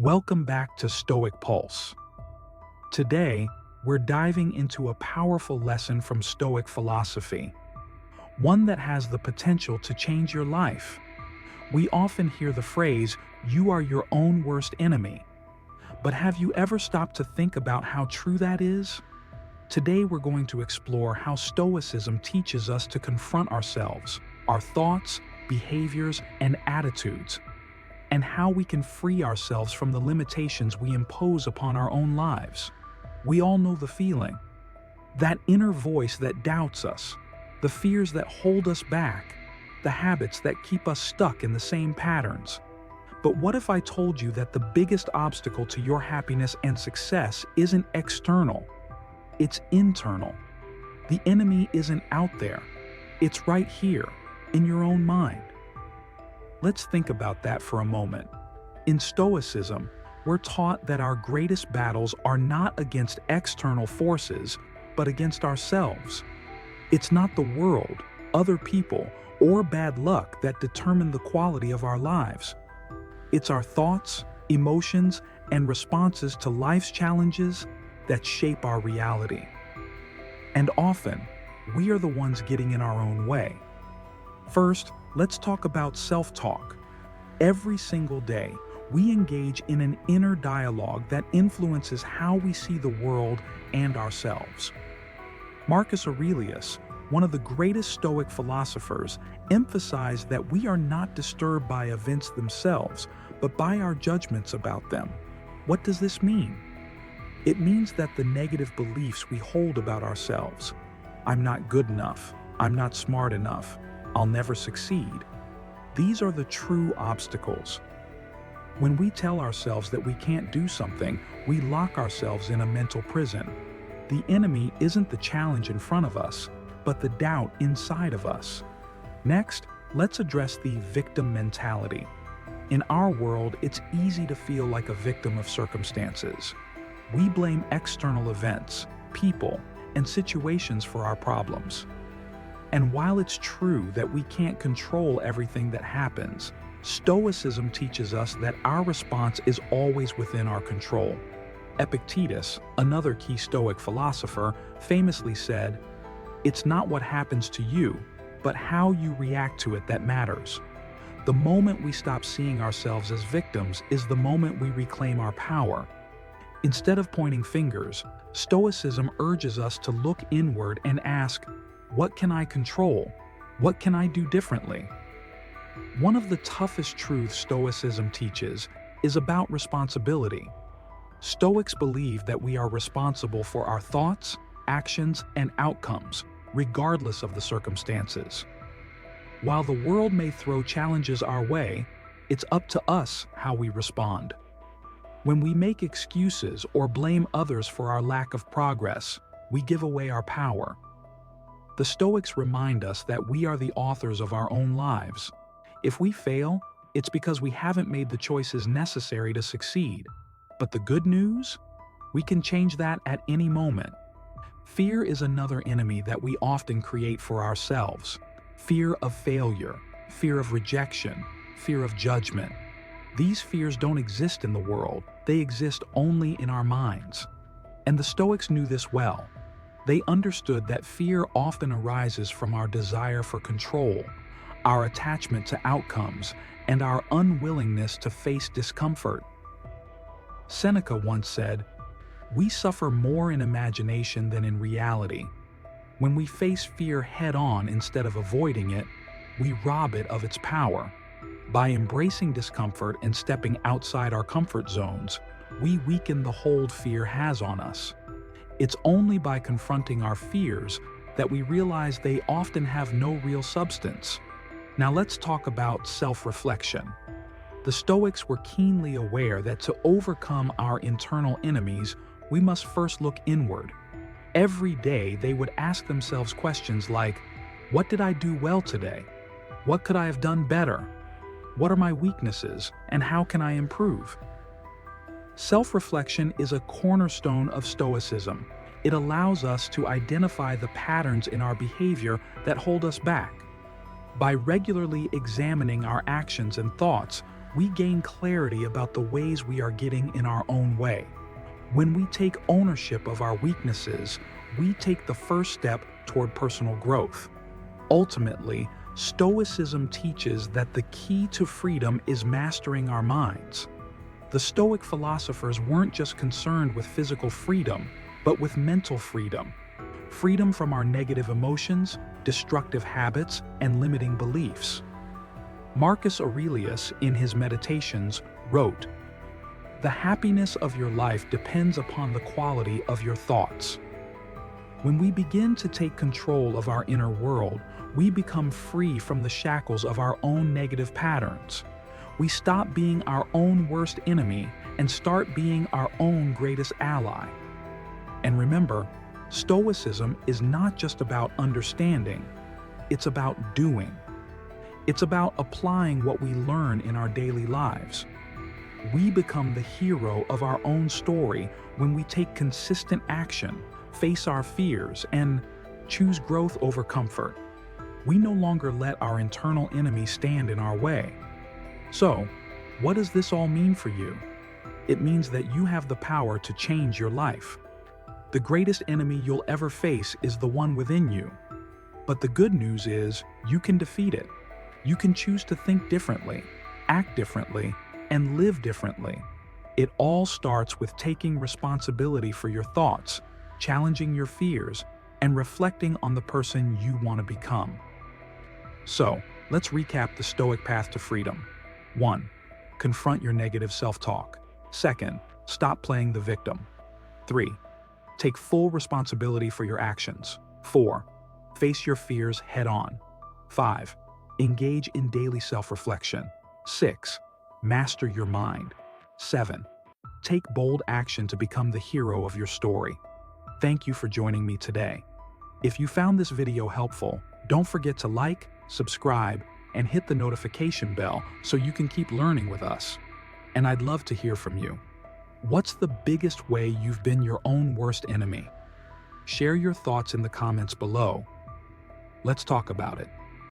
Welcome back to Stoic Pulse. Today, we're diving into a powerful lesson from Stoic philosophy, one that has the potential to change your life. We often hear the phrase, "You are your own worst enemy." But have you ever stopped to think about how true that is? Today, we're going to explore how Stoicism teaches us to confront ourselves, our thoughts, behaviors, and attitudes, and how we can free ourselves from the limitations we impose upon our own lives. We all know the feeling. That inner voice that doubts us, the fears that hold us back, the habits that keep us stuck in the same patterns. But what if I told you that the biggest obstacle to your happiness and success isn't external? It's internal. The enemy isn't out there. It's right here, in your own mind. Let's think about that for a moment. In Stoicism, we're taught that our greatest battles are not against external forces, but against ourselves. It's not the world, other people, or bad luck that determine the quality of our lives. It's our thoughts, emotions, and responses to life's challenges that shape our reality. And often, we are the ones getting in our own way. First, let's talk about self-talk. Every single day, we engage in an inner dialogue that influences how we see the world and ourselves. Marcus Aurelius, one of the greatest Stoic philosophers, emphasized that we are not disturbed by events themselves, but by our judgments about them. What does this mean? It means that the negative beliefs we hold about ourselves, "I'm not good enough," "I'm not smart enough," "I'll never succeed," these are the true obstacles. When we tell ourselves that we can't do something, we lock ourselves in a mental prison. The enemy isn't the challenge in front of us, but the doubt inside of us. Next, let's address the victim mentality. In our world, it's easy to feel like a victim of circumstances. We blame external events, people, and situations for our problems. And while it's true that we can't control everything that happens, Stoicism teaches us that our response is always within our control. Epictetus, another key Stoic philosopher, famously said, "It's not what happens to you, but how you react to it that matters." The moment we stop seeing ourselves as victims is the moment we reclaim our power. Instead of pointing fingers, Stoicism urges us to look inward and ask, what can I control? What can I do differently? One of the toughest truths Stoicism teaches is about responsibility. Stoics believe that we are responsible for our thoughts, actions, and outcomes, regardless of the circumstances. While the world may throw challenges our way, it's up to us how we respond. When we make excuses or blame others for our lack of progress, we give away our power. The Stoics remind us that we are the authors of our own lives. If we fail, it's because we haven't made the choices necessary to succeed. But the good news? We can change that at any moment. Fear is another enemy that we often create for ourselves. Fear of failure, fear of rejection, fear of judgment. These fears don't exist in the world, they exist only in our minds. And the Stoics knew this well. They understood that fear often arises from our desire for control, our attachment to outcomes, and our unwillingness to face discomfort. Seneca once said, "We suffer more in imagination than in reality. When we face fear head-on instead of avoiding it, we rob it of its power. By embracing discomfort and stepping outside our comfort zones, we weaken the hold fear has on us. It's only by confronting our fears that we realize they often have no real substance." Now let's talk about self-reflection. The Stoics were keenly aware that to overcome our internal enemies, we must first look inward. Every day they would ask themselves questions like, what did I do well today? What could I have done better? What are my weaknesses, and how can I improve? Self-reflection is a cornerstone of Stoicism. It allows us to identify the patterns in our behavior that hold us back. By regularly examining our actions and thoughts, we gain clarity about the ways we are getting in our own way. When we take ownership of our weaknesses, we take the first step toward personal growth. Ultimately, Stoicism teaches that the key to freedom is mastering our minds. The Stoic philosophers weren't just concerned with physical freedom, but with mental freedom. Freedom from our negative emotions, destructive habits, and limiting beliefs. Marcus Aurelius, in his Meditations, wrote, "The happiness of your life depends upon the quality of your thoughts." When we begin to take control of our inner world, we become free from the shackles of our own negative patterns. We stop being our own worst enemy and start being our own greatest ally. And remember, Stoicism is not just about understanding, it's about doing. It's about applying what we learn in our daily lives. We become the hero of our own story when we take consistent action, face our fears, and choose growth over comfort. We no longer let our internal enemy stand in our way. So, what does this all mean for you? It means that you have the power to change your life. The greatest enemy you'll ever face is the one within you. But the good news is, you can defeat it. You can choose to think differently, act differently, and live differently. It all starts with taking responsibility for your thoughts, challenging your fears, and reflecting on the person you want to become. So, let's recap the Stoic path to freedom. 1. Confront your negative self-talk. 2. Stop playing the victim. 3. Take full responsibility for your actions. 4. Face your fears head-on. 5. Engage in daily self-reflection. 6. Master your mind. 7. Take bold action to become the hero of your story. Thank you for joining me today. If you found this video helpful, don't forget to like, subscribe, and hit the notification bell so you can keep learning with us. And I'd love to hear from you. What's the biggest way you've been your own worst enemy? Share your thoughts in the comments below. Let's talk about it.